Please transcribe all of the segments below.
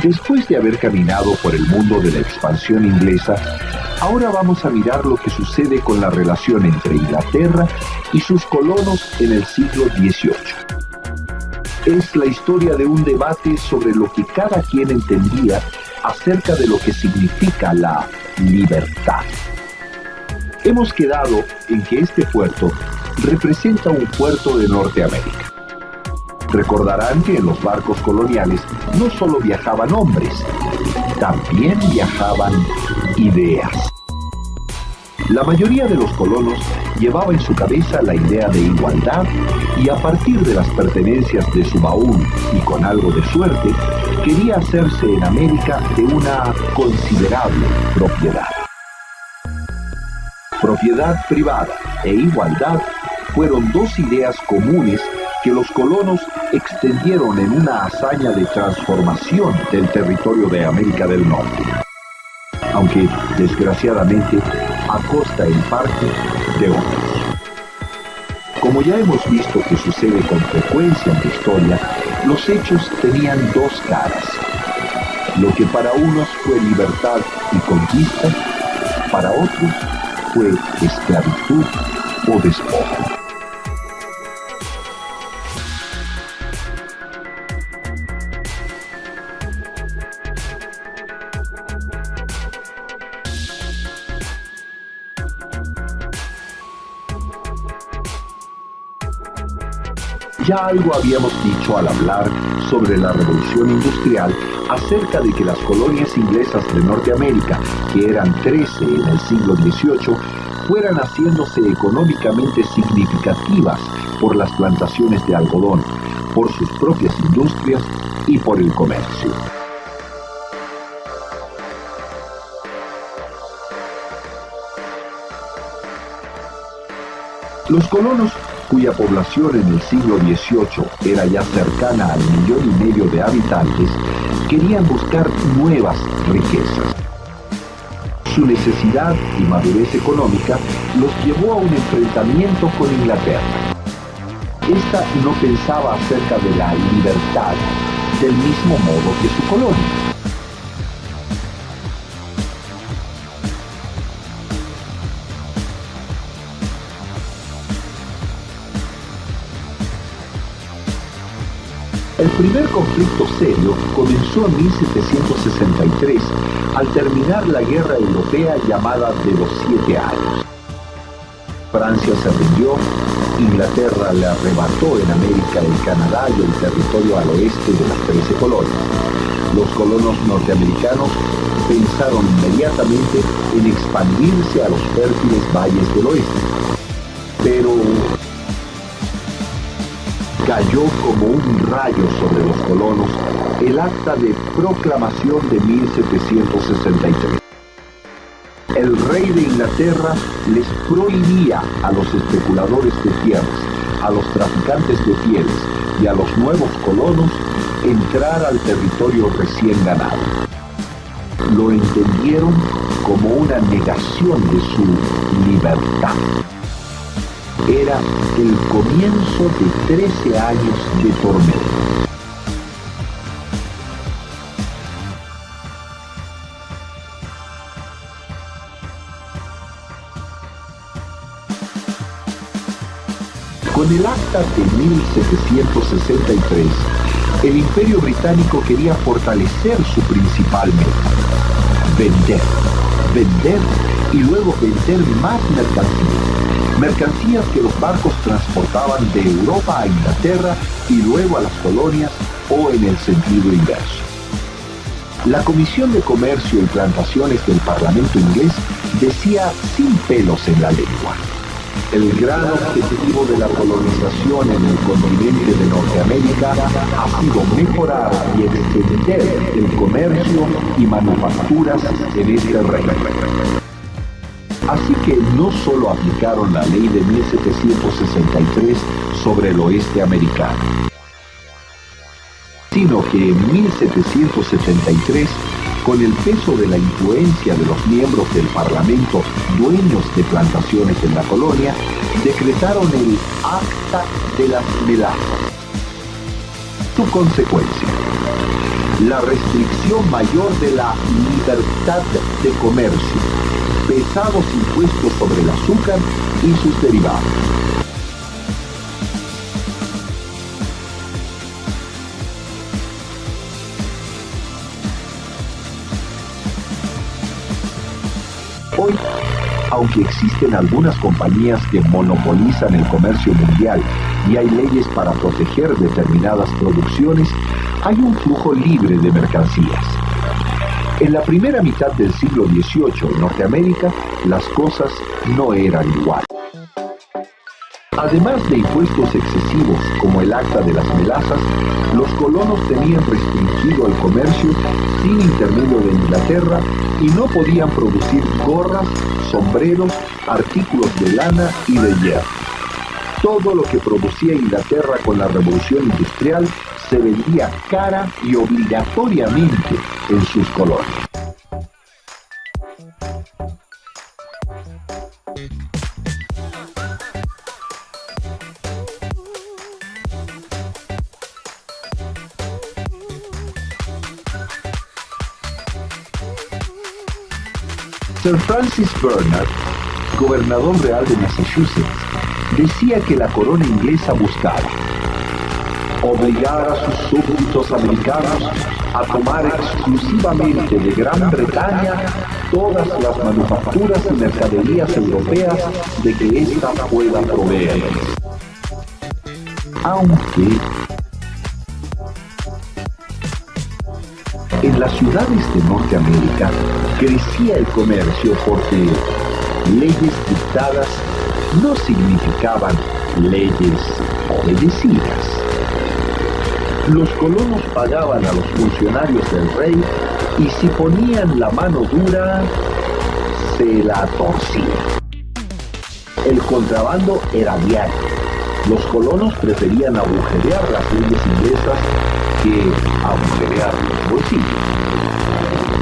Después de haber caminado por el mundo de la expansión inglesa, ahora vamos a mirar lo que sucede con la relación entre Inglaterra y sus colonos en el siglo XVIII. Es la historia de un debate sobre lo que cada quien entendía acerca de lo que significa la libertad. Hemos quedado en que este puerto representa un puerto de Norteamérica. Recordarán que en los barcos coloniales no solo viajaban hombres, también viajaban ideas. La mayoría de los colonos llevaba en su cabeza la idea de igualdad y a partir de las pertenencias de su baúl y con algo de suerte, quería hacerse en América de una considerable propiedad. Propiedad privada e igualdad fueron dos ideas comunes que los colonos extendieron en una hazaña de transformación del territorio de América del Norte, aunque desgraciadamente a costa en parte de otros. Como ya hemos visto que sucede con frecuencia en la historia, los hechos tenían dos caras. Lo que para unos fue libertad y conquista, para otros fue esclavitud o despojo. Ya algo habíamos dicho al hablar sobre la Revolución Industrial acerca de que las colonias inglesas de Norteamérica, que eran 13 en el siglo XVIII, fueran haciéndose económicamente significativas por las plantaciones de algodón, por sus propias industrias y por el comercio. Los colonos, cuya población en el siglo XVIII era ya cercana al 1,5 millones de habitantes, querían buscar nuevas riquezas. Su necesidad y madurez económica los llevó a un enfrentamiento con Inglaterra. Esta no pensaba acerca de la libertad del mismo modo que su colonia. El primer conflicto serio comenzó en 1763, al terminar la guerra europea llamada de los 7 años. Francia se rindió, Inglaterra le arrebató en América el Canadá y el territorio al oeste de las 13 colonias. Los colonos norteamericanos pensaron inmediatamente en expandirse a los fértiles valles del oeste. Pero cayó como un rayo sobre los colonos el acta de proclamación de 1763. El rey de Inglaterra les prohibía a los especuladores de tierras, a los traficantes de pieles y a los nuevos colonos entrar al territorio recién ganado. Lo entendieron como una negación de su libertad. Era el comienzo de 13 años de tormento. Con el acta de 1763, el Imperio Británico quería fortalecer su principal meta: vender y luego vender más mercancías que los barcos transportaban de Europa a Inglaterra y luego a las colonias, o en el sentido inverso. La Comisión de Comercio y Plantaciones del Parlamento inglés decía sin pelos en la lengua: el gran objetivo de la colonización en el continente de Norteamérica ha sido mejorar y extender el comercio y manufacturas en este reino. Así que no solo aplicaron la ley de 1763 sobre el oeste americano, sino que en 1773, con el peso de la influencia de los miembros del Parlamento dueños de plantaciones en la colonia, decretaron el Acta de las Medallas. Su consecuencia: la restricción mayor de la libertad de comercio, pesados impuestos sobre el azúcar y sus derivados. Hoy, aunque existen algunas compañías que monopolizan el comercio mundial y hay leyes para proteger determinadas producciones, hay un flujo libre de mercancías. En la primera mitad del siglo XVIII en Norteamérica, las cosas no eran igual. Además de impuestos excesivos como el Acta de las Melazas, los colonos tenían restringido el comercio sin intermedio de Inglaterra y no podían producir gorras, sombreros, artículos de lana y de hierro. Todo lo que producía Inglaterra con la Revolución Industrial se vendía cara y obligatoriamente en sus colonias. Sir Francis Bernard, gobernador real de Massachusetts, decía que la corona inglesa buscaba obligar a sus súbditos americanos a tomar exclusivamente de Gran Bretaña todas las manufacturas y mercaderías europeas de que ésta pueda proveer. Aunque en las ciudades de Norteamérica crecía el comercio porque leyes dictadas no significaban leyes obedecidas. Los colonos pagaban a los funcionarios del rey y si ponían la mano dura, se la torcían. El contrabando era diario. Los colonos preferían agujerear las leyes inglesas que agujerear los bolsillos.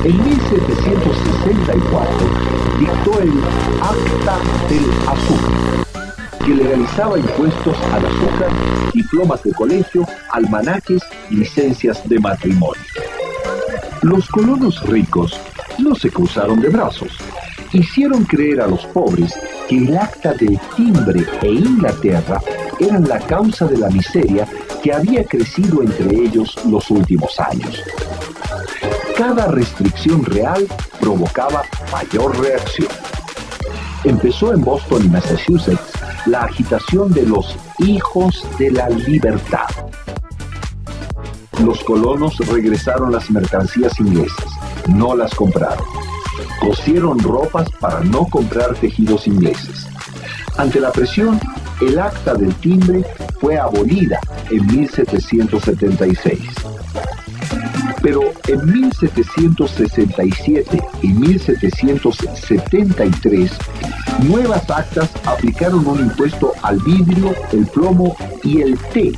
En 1764 dictó el Acta del Azúcar, que legalizaba impuestos al azúcar, diplomas de colegio, almanaques, licencias de matrimonio. Los colonos ricos no se cruzaron de brazos. Hicieron creer a los pobres que el Acta del Timbre e Inglaterra eran la causa de la miseria que había crecido entre ellos los últimos años. Cada restricción real provocaba mayor reacción. Empezó en Boston y Massachusetts la agitación de los hijos de la libertad. Los colonos regresaron las mercancías inglesas, no las compraron. Cosieron ropas para no comprar tejidos ingleses. Ante la presión, el Acta del Timbre fue abolida en 1776. Pero en 1767 y 1773, nuevas actas aplicaron un impuesto al vidrio, el plomo y el té,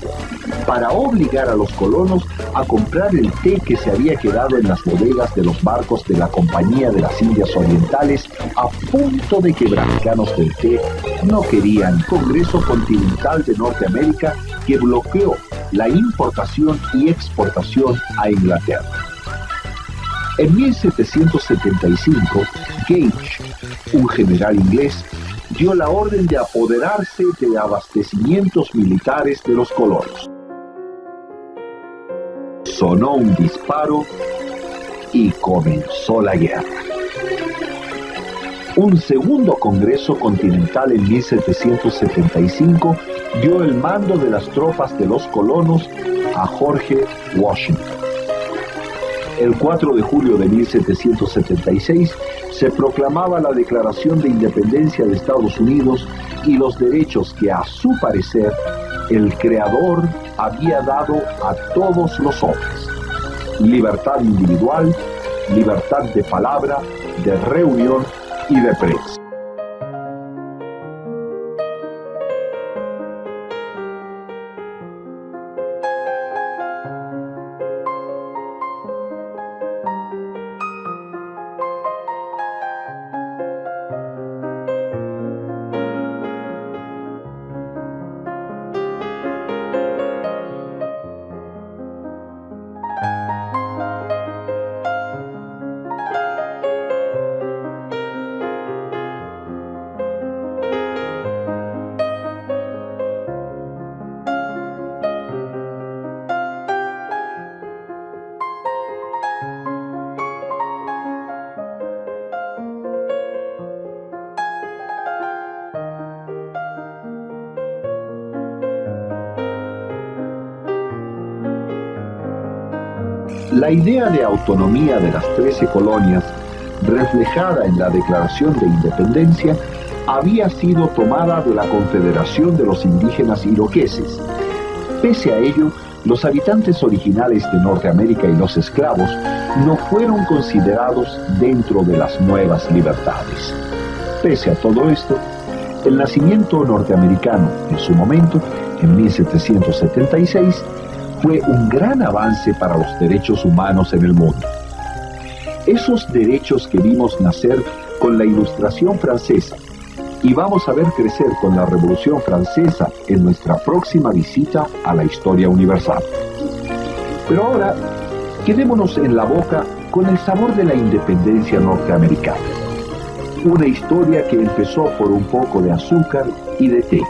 para obligar a los colonos a comprar el té que se había quedado en las bodegas de los barcos de la Compañía de las Indias Orientales a punto de quebrar. Los americanos del té no querían Congreso Continental de Norteamérica que bloqueó la importación y exportación a Inglaterra. En 1775, Gage, un general inglés, dio la orden de apoderarse de abastecimientos militares de los colonos. Sonó un disparo y comenzó la guerra. Un segundo Congreso Continental en 1775 dio el mando de las tropas de los colonos a George Washington. El 4 de julio de 1776 se proclamaba la Declaración de Independencia de Estados Unidos y los derechos que, a su parecer, el Creador había dado a todos los hombres: libertad individual, libertad de palabra, de reunión y de prensa. La idea de autonomía de las 13 colonias, reflejada en la Declaración de Independencia, había sido tomada de la Confederación de los Indígenas Iroqueses. Pese a ello, los habitantes originales de Norteamérica y los esclavos no fueron considerados dentro de las nuevas libertades. Pese a todo esto, el nacimiento norteamericano, en su momento, en 1776, fue un gran avance para los derechos humanos en el mundo. Esos derechos que vimos nacer con la Ilustración francesa y vamos a ver crecer con la Revolución Francesa en nuestra próxima visita a la historia universal. Pero ahora, quedémonos en la boca con el sabor de la independencia norteamericana. Una historia que empezó por un poco de azúcar y de té.